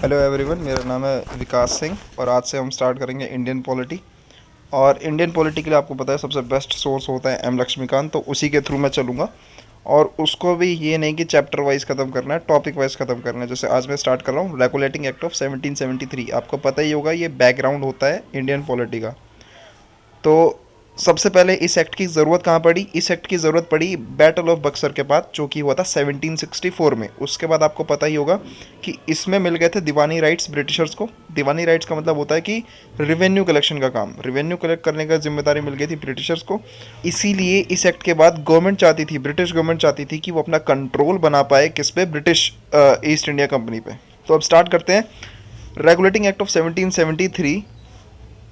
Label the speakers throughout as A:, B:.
A: Hello everyone, मेरा नाम है विकास सिंह और आज से हम स्टार्ट करेंगे इंडियन पॉलिटी। और इंडियन पॉलिटी के लिए आपको पता है सबसे बेस्ट सोर्स होता है एम लक्ष्मीकांत, तो उसी के थ्रू मैं चलूँगा। और उसको भी ये नहीं कि चैप्टर वाइज ख़त्म करना है, टॉपिक वाइज ख़त्म करना है। जैसे आज मैं स्टार्ट कर रहा हूँ रेगुलेटिंग एक्ट ऑफ 1773। आपको पता ही होगा ये बैकग्राउंड होता है इंडियन पॉलिटी का। तो सबसे पहले इस एक्ट की ज़रूरत कहाँ पड़ी? इस एक्ट की ज़रूरत पड़ी बैटल ऑफ बक्सर के बाद, जो कि हुआ था 1764 में। उसके बाद आपको पता ही होगा कि इसमें मिल गए थे दीवानी राइट्स ब्रिटिशर्स को। दीवानी राइट्स का मतलब होता है कि रिवेन्यू कलेक्शन का काम, रिवेन्यू कलेक्ट करने का जिम्मेदारी मिल गई थी ब्रिटिशर्स को। इसीलिए इस एक्ट के बाद गवर्नमेंट चाहती थी, ब्रिटिश गवर्नमेंट चाहती थी कि वो अपना कंट्रोल बना पाए किस पे? ब्रिटिश ईस्ट इंडिया कंपनी पे। तो अब स्टार्ट करते हैं। Regulating act of 1773।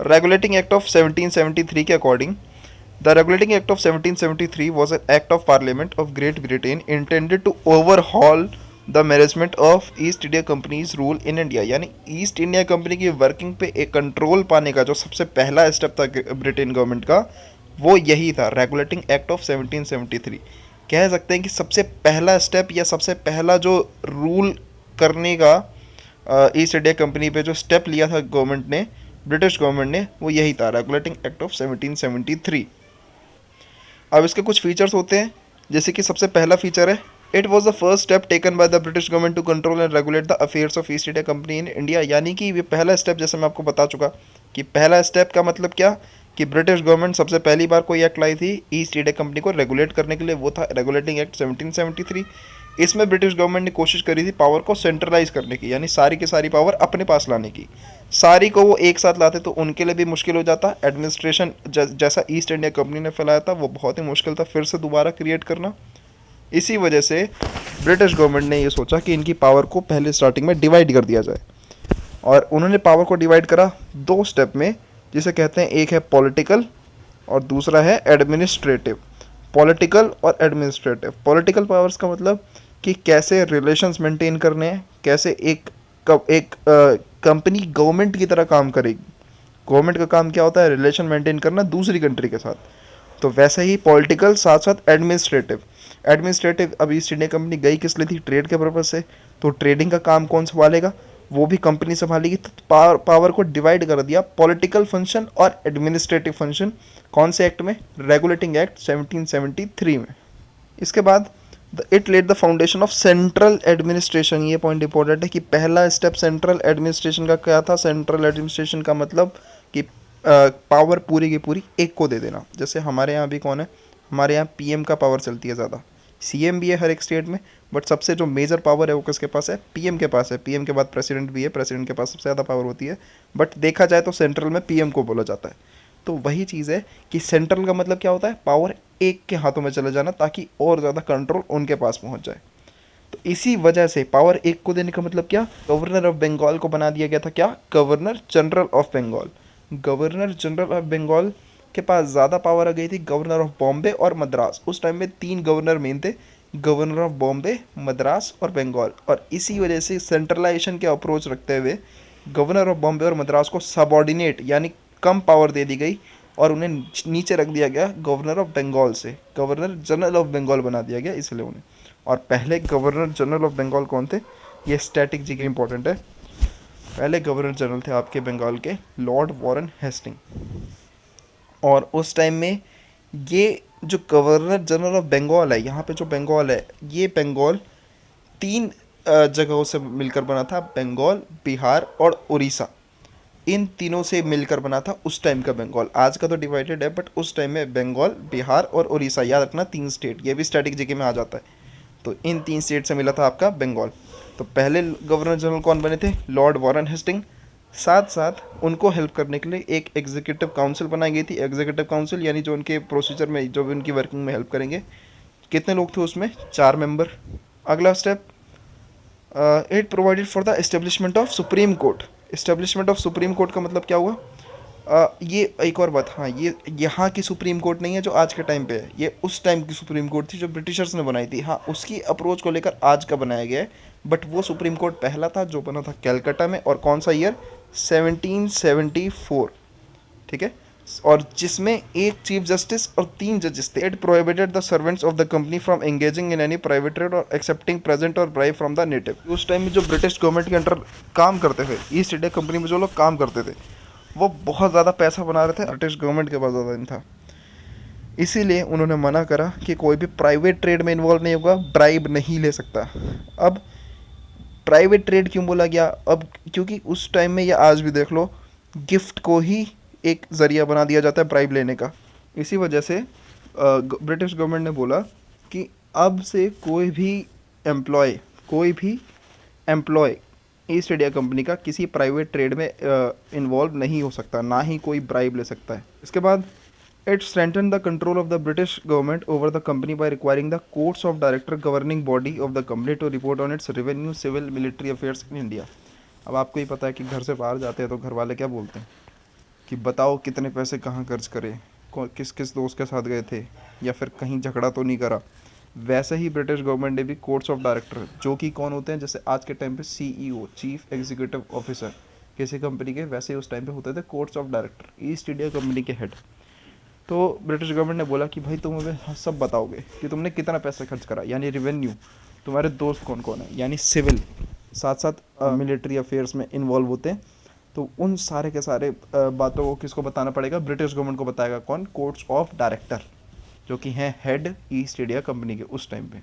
A: Regulating act of 1773 के according, the regulating act of 1773 was an act of parliament of Great Britain intended to overhaul the management of East India companies rule in India. यानी east India company की working पे एक control पाने का जो सबसे पहला स्टेप था ब्रिटेन गवर्नमेंट का, वो यही था रेगुलेटिंग एक्ट ऑफ 1773। कह सकते हैं कि सबसे पहला स्टेप या सबसे पहला जो रूल करने का ईस्ट इंडिया कंपनी पे जो स्टेप लिया था गवर्नमेंट ने, ब्रिटिश गवर्नमेंट ने, वो यही था रेगुलेटिंग एक्ट ऑफ 1773। अब इसके कुछ फीचर्स होते हैं, जैसे कि सबसे पहला फीचर है, it was the first step taken by the British government to control and regulate the affairs of East India company in India. यानी कि ये पहला स्टेप, जैसे मैं आपको बता चुका कि पहला स्टेप का मतलब क्या, कि ब्रिटिश गवर्नमेंट सबसे पहली बार कोई एक्ट लाई थी ईस्ट इंडिया कंपनी को रेगुलेट करने के लिए, वो था रेगुलेटिंग एक्ट 1773। इसमें ब्रिटिश गवर्नमेंट ने कोशिश करी थी पावर को सेंट्रलाइज करने की, यानी सारी की सारी पावर अपने पास लाने की। सारी को वो एक साथ लाते तो उनके लिए भी मुश्किल हो जाता। एडमिनिस्ट्रेशन जैसा ईस्ट इंडिया कंपनी ने फैलाया था वो बहुत ही मुश्किल था फिर से दोबारा क्रिएट करना। इसी वजह से ब्रिटिश गवर्नमेंट ने ये सोचा कि इनकी पावर को पहले स्टार्टिंग में डिवाइड कर दिया जाए, और उन्होंने पावर को डिवाइड करा दो स्टेप में, जिसे कहते हैं, एक है पॉलिटिकल और दूसरा है एडमिनिस्ट्रेटिव। पॉलिटिकल और एडमिनिस्ट्रेटिव। पॉलिटिकल पावर्स का मतलब कि कैसे रिलेशंस मेंटेन करने हैं, कैसे एक कंपनी गवर्नमेंट की तरह काम करेगी। गवर्नमेंट का काम क्या होता है? रिलेशन मेंटेन करना दूसरी कंट्री के साथ। तो वैसे ही पॉलिटिकल, साथ साथ एडमिनिस्ट्रेटिव। एडमिनिस्ट्रेटिव, अब ईस्ट इंडिया कंपनी गई किस लिए थी? ट्रेड के पर्पज से। तो ट्रेडिंग का काम कौन संभालेगा? वो भी कंपनी संभालेगी। तो पावर को डिवाइड कर दिया, पॉलिटिकल फंक्शन और एडमिनिस्ट्रेटिव फंक्शन। कौन से एक्ट में? रेगुलेटिंग एक्ट 1773 में। इसके बाद it led the foundation of central administration. ये पॉइंट इंपॉर्टेंट है कि पहला स्टेप सेंट्रल एडमिनिस्ट्रेशन का क्या था? सेंट्रल एडमिनिस्ट्रेशन का मतलब कि पावर पूरी की पूरी एक को दे देना। जैसे हमारे यहाँ भी कौन है? हमारे यहाँ पीएम का पावर चलती है ज़्यादा। सीएम भी है हर एक स्टेट में, बट सबसे जो मेजर पावर है वो किसके पास है? पीएम के पास है। पीएम के बाद प्रेसिडेंट भी है, प्रेसिडेंट के पास सबसे ज़्यादा पावर होती है, बट देखा जाए तो सेंट्रल में पीएम को बोला जाता है। तो वही चीज़ है कि सेंट्रल का मतलब क्या होता है? पावर एक के हाथों में चले जाना, ताकि और ज़्यादा कंट्रोल उनके पास पहुंच जाए। तो इसी वजह से पावर एक को देने का मतलब क्या? गवर्नर ऑफ बंगाल को बना दिया गया था क्या? Governor general of Bengal. Governor general of Bengal के पास ज़्यादा पावर आ गई थी गवर्नर ऑफ बॉम्बे और मद्रास। उस टाइम में 3 गवर्नर मेन थे, गवर्नर ऑफ बॉम्बे, मद्रास और बंगाल। और इसी वजह से सेंट्रलाइजेशन के अप्रोच रखते हुए गवर्नर ऑफ बॉम्बे और मद्रास को सबॉर्डिनेट यानी कम पावर दे दी गई, और उन्हें नीचे रख दिया गया गवर्नर ऑफ बंगाल से, गवर्नर जनरल ऑफ बंगाल बना दिया गया इसलिए उन्हें। और पहले गवर्नर जनरल ऑफ बंगाल कौन थे? ये स्टैटिक जी के इंपॉर्टेंट है। पहले गवर्नर जनरल थे आपके बंगाल के लॉर्ड वॉरेन हेस्टिंग। और उस टाइम में ये जो गवर्नर जनरल ऑफ बंगाल है, यहाँ पे जो बंगाल है, ये बंगाल 3 जगहों से मिलकर बना था। बंगाल, बिहार और उड़ीसा, इन तीनों से मिलकर बना था उस टाइम का बंगाल। आज का तो डिवाइडेड है, बट उस टाइम में बंगाल, बिहार और उड़ीसा, याद रखना 3 स्टेट, ये भी स्टैटिक जीके में आ जाता है। तो इन 3 स्टेट से मिला था आपका बंगाल। तो पहले गवर्नर जनरल कौन बने थे? Lord Warren Hasting. साथ साथ उनको हेल्प करने के लिए एक एग्जीक्यूटिव काउंसिल बनाई गई थी। एग्जीक्यूटिव काउंसिल यानी जो उनके प्रोसीजर में, जो भी उनकी वर्किंग में हेल्प करेंगे। कितने लोग थे उसमें? 4 मेंबर। अगला step, it provided for the establishment of supreme court. Establishment of supreme court का मतलब क्या हुआ? ये एक और बात, हाँ, ये यहाँ की सुप्रीम कोर्ट नहीं है जो आज के टाइम पे है, ये उस टाइम की सुप्रीम कोर्ट थी जो ब्रिटिशर्स ने बनाई थी। हाँ, उसकी अप्रोच को लेकर आज का बनाया गया है, बट वो सुप्रीम कोर्ट पहला था जो बना था कैलकाटा में। और कौन सा ईयर? 1774। ठीक है, और जिसमें एक चीफ जस्टिस और 3 जजेस थे। It prohibited the servants of the company from engaging in any private trade और एक्सेप्टिंग प्रेजेंट और ब्राइब फ्रॉम द नेटिव। उस टाइम में जो ब्रिटिश गवर्नमेंट के अंडर काम करते थे, ईस्ट इंडिया कंपनी में जो लोग काम करते थे, वो बहुत ज़्यादा पैसा बना रहे थे, ब्रिटिश गवर्नमेंट के पास ज़्यादा नहीं था। इसीलिए उन्होंने मना करा कि कोई भी प्राइवेट ट्रेड में इन्वॉल्व नहीं होगा, ब्राइब नहीं ले सकता। अब प्राइवेट ट्रेड क्यों बोला गया? अब क्योंकि उस टाइम में, या आज भी देख लो, गिफ्ट को ही एक ज़रिया बना दिया जाता है ब्राइब लेने का। इसी वजह से ब्रिटिश गवर्नमेंट ने बोला कि अब से कोई भी एम्प्लॉय ईस्ट इंडिया कंपनी का किसी प्राइवेट ट्रेड में इन्वॉल्व नहीं हो सकता, ना ही कोई ब्राइब ले सकता है। इसके बाद it strengthen the control of the British government over the company by requiring the courts of director governing body of the company to report on its revenue, civil, military affairs in India. अब आपको ही पता है कि घर से बाहर जाते हैं तो घर वाले क्या बोलते हैं कि बताओ कितने पैसे कहाँ खर्च करे, किस किस दोस्त के साथ गए थे, या फिर कहीं झगड़ा तो नहीं करा। वैसे ही ब्रिटिश गवर्नमेंट ने भी कोर्ट्स ऑफ डायरेक्टर, जो कि कौन होते हैं, जैसे आज के टाइम पे सीईओ, चीफ एग्जीक्यूटिव ऑफिसर किसी कंपनी के, वैसे ही उस टाइम पे होते थे courts of director, east India company के हेड। तो ब्रिटिश गवर्नमेंट ने बोला कि भाई तुम हमें सब बताओगे कि तुमने कितना पैसा खर्च करा, यानी रेवेन्यू, तुम्हारे दोस्त कौन कौन है, यानी सिविल, साथ साथ मिलिट्री अफेयर्स में इन्वॉल्व होते हैं। तो उन सारे के सारे बातों को किसको बताना पड़ेगा? ब्रिटिश गवर्नमेंट को बताएगा। कौन? कोर्ट्स ऑफ डायरेक्टर, जो कि हैं हेड ईस्ट इंडिया कंपनी के उस टाइम पे।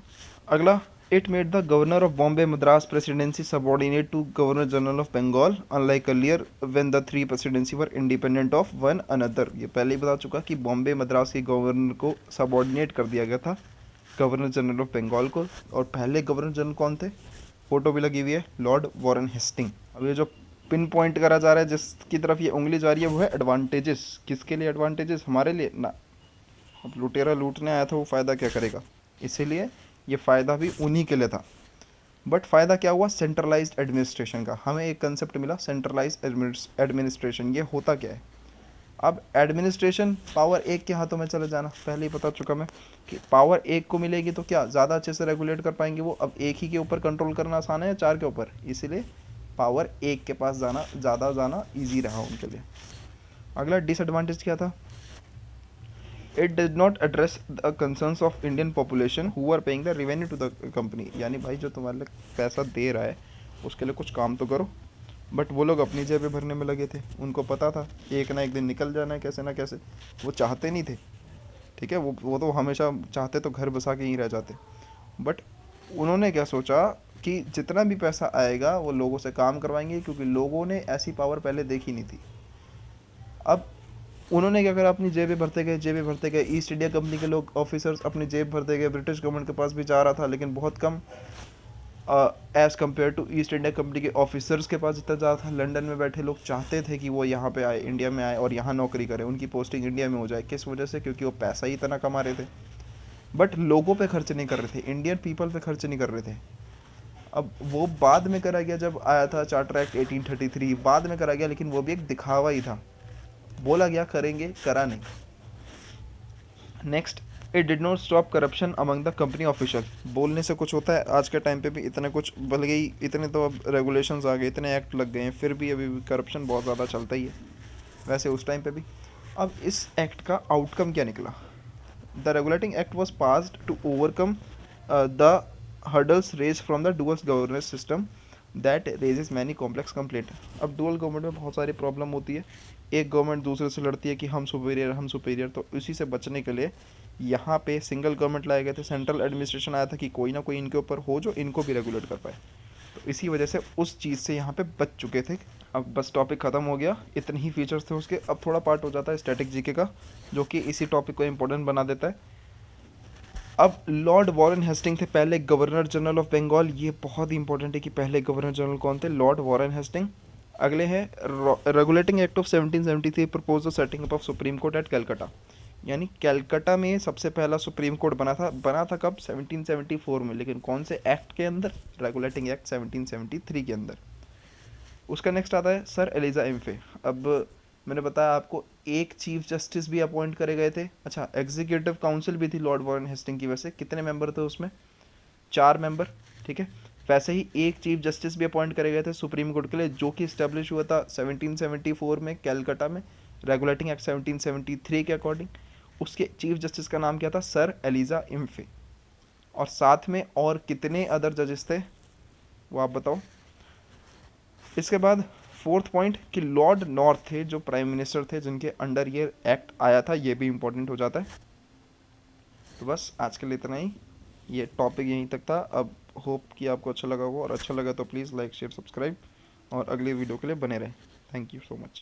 A: अगला, it made the governor of Bombay Madras presidency subordinate to governor general of Bengal unlike earlier when the 3 presidency were independent of one another. ये पहले ही बता चुका कि बॉम्बे मद्रास के गवर्नर को सबऑर्डिनेट कर दिया गया था गवर्नर जनरल ऑफ बंगाल को। और पहले गवर्नर जनरल कौन थे? फोटो भी लगी हुई है, लॉर्ड वॉरेन हेस्टिंग। अब ये जो पिन पॉइंट करा जा रहा है, जिसकी तरफ ये उंगली जा रही है, वो है एडवांटेजेस। किसके लिए एडवांटेजेस? हमारे लिए ना। अब लुटेरा लूटने आया था, वो फ़ायदा क्या करेगा? इसीलिए ये फ़ायदा भी उन्हीं के लिए था। बट फ़ायदा क्या हुआ? सेंट्रलाइज्ड एडमिनिस्ट्रेशन का। हमें एक कंसेप्ट मिला, सेंट्रलाइज्ड एडमिनिस्ट्रेशन। ये होता क्या है? अब एडमिनिस्ट्रेशन पावर एक के हाथों में चले जाना, पहले ही बता चुका मैं कि पावर एक को मिलेगी तो क्या ज़्यादा अच्छे से रेगुलेट कर पाएंगे वो। अब एक ही के ऊपर कंट्रोल करना आसान है या 4 के ऊपर? इसीलिए पावर एक के पास ज़्यादा जाना ईजी रहा उनके लिए। अगला डिसएडवांटेज क्या था? It did not address the concerns of Indian population who are paying the revenue to the company. यानी भाई जो तुम्हारे लिए पैसा दे रहा है उसके लिए कुछ काम तो करो। बट वो लोग अपनी जेबें भरने में लगे थे। उनको पता था एक ना एक दिन निकल जाना है कैसे ना कैसे। वो चाहते नहीं थे, ठीक है, वो तो हमेशा चाहते तो घर बसा के ही रह जाते। बट उन्होंने क्या सोचा कि जितना भी पैसा आएगा वो लोगों से काम करवाएंगे, क्योंकि लोगों ने ऐसी पावर पहले देखी नहीं थी। अब उन्होंने क्या करा? अपनी जेबें भरते गए। ईस्ट इंडिया कंपनी के लोग, ऑफिसर्स, अपनी जेब भरते गए। ब्रिटिश गवर्नमेंट के पास भी जा रहा था लेकिन बहुत कम, as compare to East India company के ऑफिसर्स के पास जितना ज़्यादा था। लंदन में बैठे लोग चाहते थे कि वो यहाँ पे आए, इंडिया में आए और यहाँ नौकरी करें, उनकी पोस्टिंग इंडिया में हो जाए। किस वजह से? क्योंकि वो पैसा ही इतना कमा रहे थे। बट लोगों पे खर्च नहीं कर रहे थे, इंडियन पीपल पे खर्च नहीं कर रहे थे। अब वो बाद में करा गया, जब आया था चार्टर एक्ट 1833, बाद में करा गया, लेकिन वो भी एक दिखावा ही था। बोला गया करेंगे, करा नहीं। Next, it did not stop corruption among the company official. बोलने से कुछ होता है? आज के टाइम पे भी इतने कुछ बल गई, इतने तो अब रेगुलेशंस आ गए, इतने एक्ट लग गए हैं, फिर भी अभी भी करप्शन बहुत ज़्यादा चलता ही है, वैसे उस टाइम पे भी। अब इस एक्ट का आउटकम क्या निकला? The regulating act was passed to overcome the hurdles raise from the dual governance system that raises many complex complaint. अब डुअल गवर्नमेंट में बहुत सारी प्रॉब्लम होती है, एक गवर्नमेंट दूसरे से लड़ती है कि हम सुपीरियर, तो इसी से बचने के लिए यहाँ पे सिंगल गवर्नमेंट लाए गए थे, सेंट्रल एडमिनिस्ट्रेशन आया था कि कोई ना कोई इनके ऊपर हो जो इनको भी रेगुलेट कर पाए। तो इसी वजह से उस चीज़ से यहाँ पे बच चुके थे। अब बस टॉपिक ख़त्म हो गया, इतने ही फीचर्स थे उसके। अब थोड़ा पार्ट हो जाता है स्टैटिक जीके का, जो कि इसी टॉपिक को इम्पोर्टेंट बना देता है। अब लॉर्ड वॉरेन हेस्टिंग थे पहले गवर्नर जनरल ऑफ बंगाल। ये बहुत ही इंपॉर्टेंट है कि पहले गवर्नर जनरल कौन थे? Lord Warren Hasting. अगले हैं regulating act of 1773 propose the setting up of supreme court at Calcutta. यानी कलकत्ता में सबसे पहला सुप्रीम कोर्ट बना था कब? 1774 में। लेकिन कौन से एक्ट के अंदर? रेगुलेटिंग एक्ट 1773 के अंदर। उसका नेक्स्ट आता है सर एलिजा एम्फे। अब मैंने बताया आपको एक चीफ जस्टिस भी अपॉइंट करे गए थे। अच्छा, एग्जीक्यूटिव काउंसिल भी थी लॉर्ड वॉरेन हेस्टिंग की। वैसे कितने मेंबर थे उसमें? 4 मेंबर, ठीक है। वैसे ही एक चीफ जस्टिस भी अपॉइंट करे गए थे सुप्रीम कोर्ट के लिए, जो कि इस्टेब्लिश हुआ था 1774 में कलकत्ता में। रेगुलेटिंग एक्ट 1773 के अकॉर्डिंग। उसके चीफ जस्टिस का नाम क्या था? Sir Elijah Impey. और साथ में और कितने अदर जजेस थे वो आप बताओ। इसके बाद फोर्थ पॉइंट कि लॉर्ड नॉर्थ थे जो प्राइम मिनिस्टर थे जिनके अंडर ये एक्ट आया था, ये भी इंपॉर्टेंट हो जाता है। तो बस आज के लिए इतना ही, ये टॉपिक यहीं तक था। अब होप कि आपको अच्छा लगा होगा, और अच्छा लगा तो प्लीज़ लाइक शेयर सब्सक्राइब और अगली वीडियो के लिए बने रहें। Thank you so much.